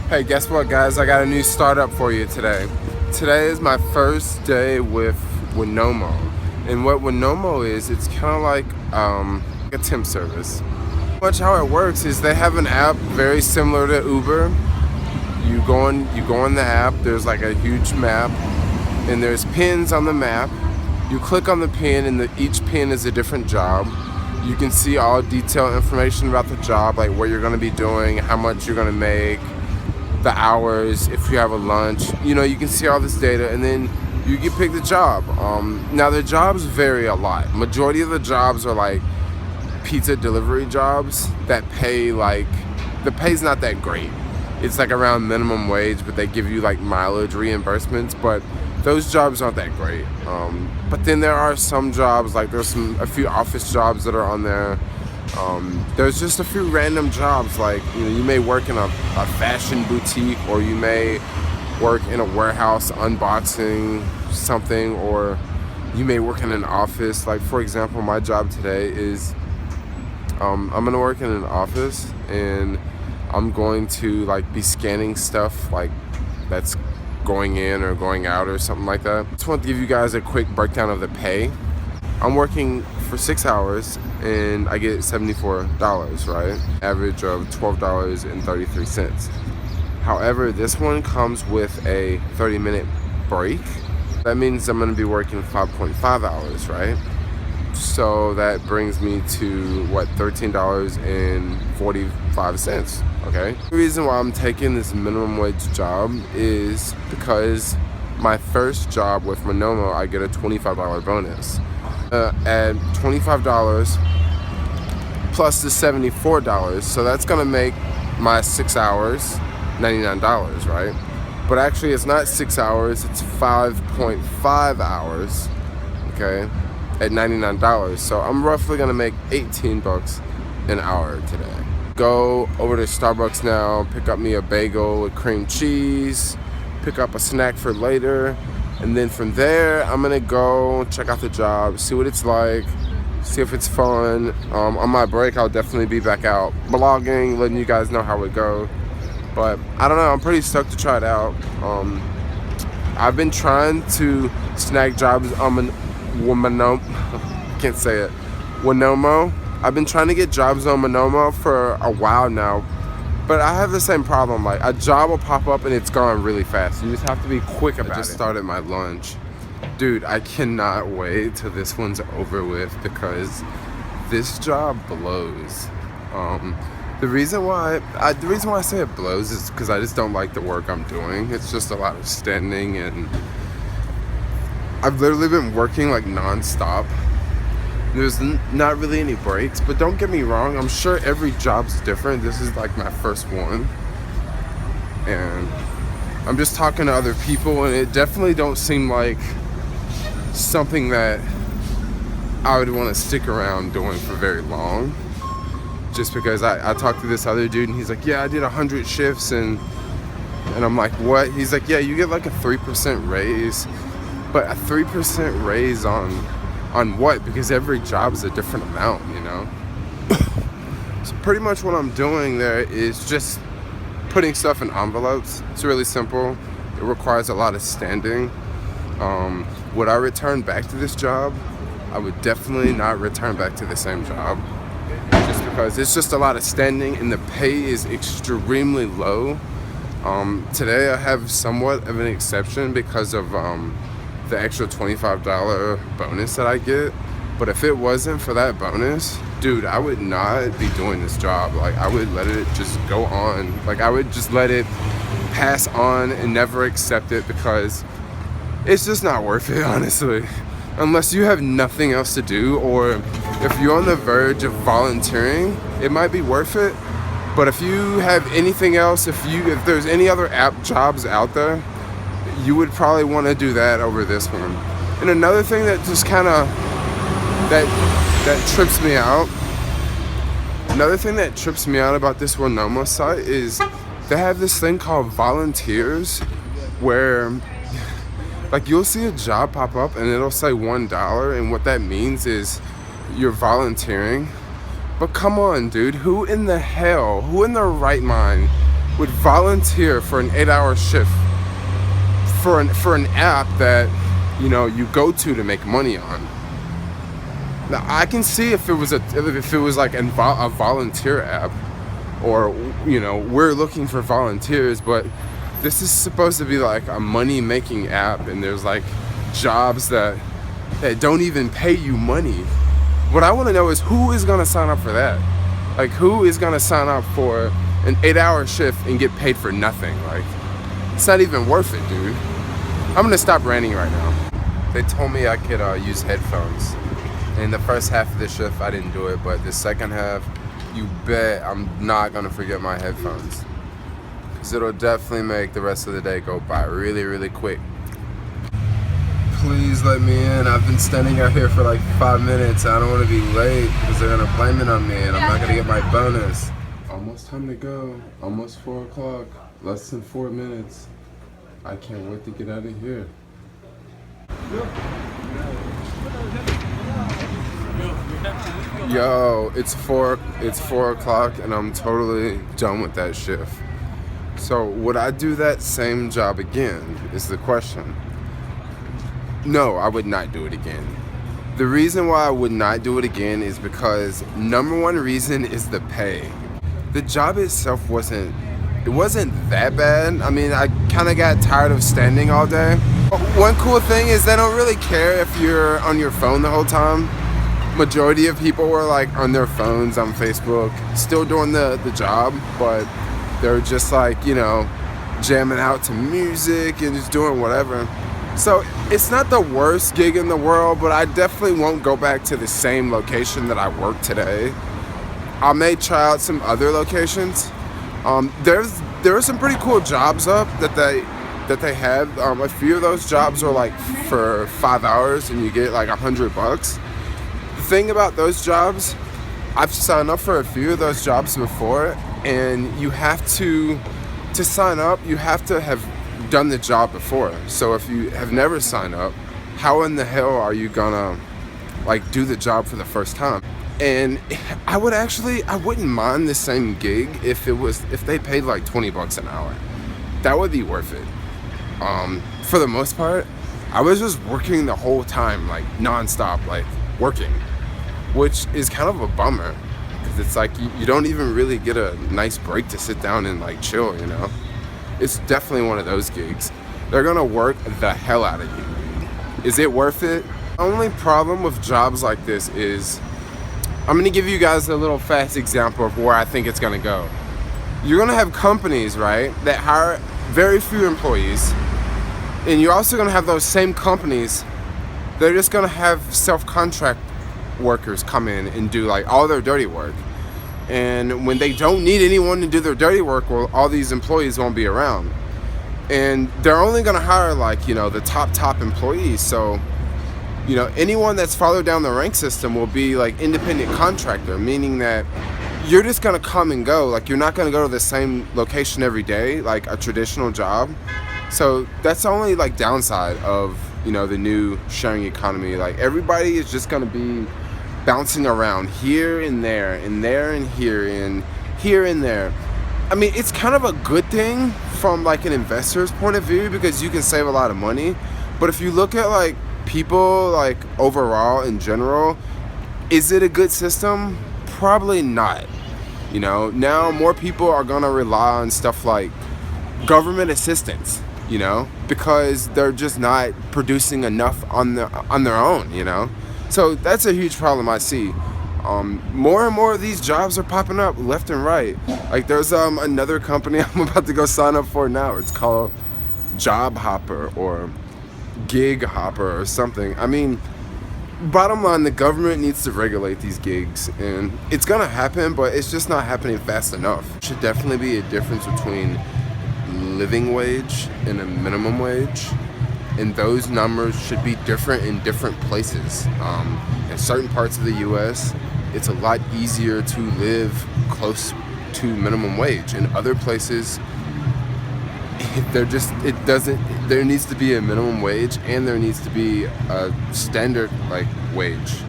Hey, guess what, guys? I got a new startup for you today. Today is my first day with Wonolo. And what Wonolo is, it's kind of like a temp service. Much how it works is they have an app very similar to Uber. You go on the app, there's like a huge map, and there's pins on the map. You click on the pin, and each pin is a different job. You can see all detailed information about the job, like what you're going to be doing, how much you're going to make, the hours, if you have a lunch. You know, you can see all this data, and then you can pick the job. Now the jobs vary a lot. Majority of the jobs are like pizza delivery jobs that pay like, the pay's not that great. It's like around minimum wage, but they give you like mileage reimbursements, but those jobs aren't that great. But then there are some jobs, like there's a few office jobs that are on there. There's just a few random jobs, like you may work in a fashion boutique, or you may work in a warehouse unboxing something, or you may work in an office. Like for example, my job today is I'm gonna work in an office, and I'm going to like be scanning stuff like that's going in or going out or something like that. Just want to give you guys a quick breakdown of the pay. I'm working for 6 hours and I get $74, right? Average of $12.33. However, this one comes with a 30-minute break. That means I'm going to be working 5.5 hours, right? So that brings me to what, $13.45, okay? The reason why I'm taking this minimum wage job is because my first job with Wonolo, I get a $25 bonus. At $25 plus the $74, so that's gonna make my 6 hours $99, right? But actually it's not 6 hours, it's 5.5 hours, okay, at $99. So I'm roughly gonna make 18 bucks an hour today. Go over to Starbucks now, pick up me a bagel with cream cheese, pick up a snack for later, and then from there I'm gonna go check out the job, see what it's like, see if it's fun. On my break I'll definitely be back out blogging, letting you guys know how it goes. But I don't know, I'm pretty stoked to try it out. I've been trying to snag jobs on Wonolo. Can't say it. Wonolo. I've been trying to get jobs on Wonolo for a while now, but I have the same problem. Like a job will pop up and it's gone really fast. You just have to be quick about it. I just started my lunch. Dude, I cannot wait till this one's over with because this job blows. The reason why I say it blows is because I just don't like the work I'm doing. It's just a lot of standing, and I've literally been working like non-stop. There's not really any breaks, but don't get me wrong, I'm sure every job's different. This is like my first one, and I'm just talking to other people, and it definitely don't seem like something that I would want to stick around doing for very long. Just because I talked to this other dude, and he's like, yeah, I did 100 shifts, and I'm like, what? He's like, yeah, you get like a 3% raise, but a 3% raise on what? Because every job is a different amount, you know? So pretty much what I'm doing there is just putting stuff in envelopes. It's really simple. It requires a lot of standing. Would I return back to this job? I would definitely not return back to the same job, just because it's just a lot of standing and the pay is extremely low. Today I have somewhat of an exception because of the extra $25 bonus that I get. But if it wasn't for that bonus, dude, I would not be doing this job. Like, I would let it just go on. Like, I would just let it pass on and never accept it, because it's just not worth it, honestly. Unless you have nothing else to do, or if you're on the verge of volunteering, it might be worth it. But if you have anything else, if there's any other app jobs out there, you would probably want to do that over this one. And another thing that just kind of that trips me out. Another thing that trips me out about this Wonolo site is they have this thing called volunteers, where like you'll see a job pop up and it'll say $1, and what that means is you're volunteering. But come on, dude, who in the right mind would volunteer for an 8-hour shift for an app that, you know, you go to make money on. Now I can see if it was like a volunteer app, or, you know, we're looking for volunteers, but this is supposed to be like a money making app, and there's like jobs that don't even pay you money. What I want to know is who is going to sign up for that? Like, who is going to sign up for an 8-hour shift and get paid for nothing? Like, it's not even worth it, dude. I'm going to stop ranting right now. They told me I could use headphones. In the first half of the shift, I didn't do it, but the second half, you bet I'm not going to forget my headphones. Because it'll definitely make the rest of the day go by really, really quick. Please let me in. I've been standing out here for like 5 minutes. I don't want to be late because they're going to blame it on me and I'm not going to get my bonus. Almost time to go. Almost 4 o'clock. Less than 4 minutes. I can't wait to get out of here. Yo, it's 4 o'clock and I'm totally done with that shift. So would I do that same job again is the question. No, I would not do it again. The reason why I would not do it again is because number one reason is the pay. The job itself wasn't that bad. I mean, I kind of got tired of standing all day. One cool thing is they don't really care if you're on your phone the whole time. Majority of people were like on their phones on Facebook, still doing the job, but they're just like, you know, jamming out to music and just doing whatever. So it's not the worst gig in the world, but I definitely won't go back to the same location that I worked today. I may try out some other locations. There are some pretty cool jobs up that they have. A few of those jobs are like for 5 hours and you get like $100. The thing about those jobs, I've signed up for a few of those jobs before, and you have to sign up, you have to have done the job before. So if you have never signed up, how in the hell are you gonna like do the job for the first time? And I wouldn't mind the same gig if they paid like $20 an hour. That would be worth it. For the most part, I was just working the whole time, like nonstop, like working, which is kind of a bummer because it's like you don't even really get a nice break to sit down and like chill, you know? It's definitely one of those gigs. They're gonna work the hell out of you. Is it worth it? The only problem with jobs like this is, I'm gonna give you guys a little fast example of where I think it's gonna go. You're gonna have companies, right, that hire very few employees, and you're also gonna have those same companies that are just gonna have self-contract workers come in and do like all their dirty work. And when they don't need anyone to do their dirty work, well, all these employees won't be around. And they're only gonna hire like, you know, the top employees. So, you know, anyone that's farther down the rank system will be like independent contractor, meaning that you're just gonna come and go. Like, you're not gonna go to the same location every day, like a traditional job. So that's the only like downside of, you know, the new sharing economy. Like, everybody is just gonna be bouncing around here and there and there and here and here and there. I mean, it's kind of a good thing from like an investor's point of view because you can save a lot of money. But if you look at like people like overall in general, is it a good system? Probably not. You know, now more people are gonna rely on stuff like government assistance, you know, because they're just not producing enough on their own, you know. So that's a huge problem I see. More and more of these jobs are popping up left and right. Like, there's another company I'm about to go sign up for now. It's called Job Hopper or Gig Hopper or something. I mean, bottom line, the government needs to regulate these gigs, and it's gonna happen, but it's just not happening fast enough. There should definitely be a difference between living wage and a minimum wage. And those numbers should be different in different places. In certain parts of the U.S., it's a lot easier to live close to minimum wage. In other places, there needs to be a minimum wage and there needs to be a standard like wage.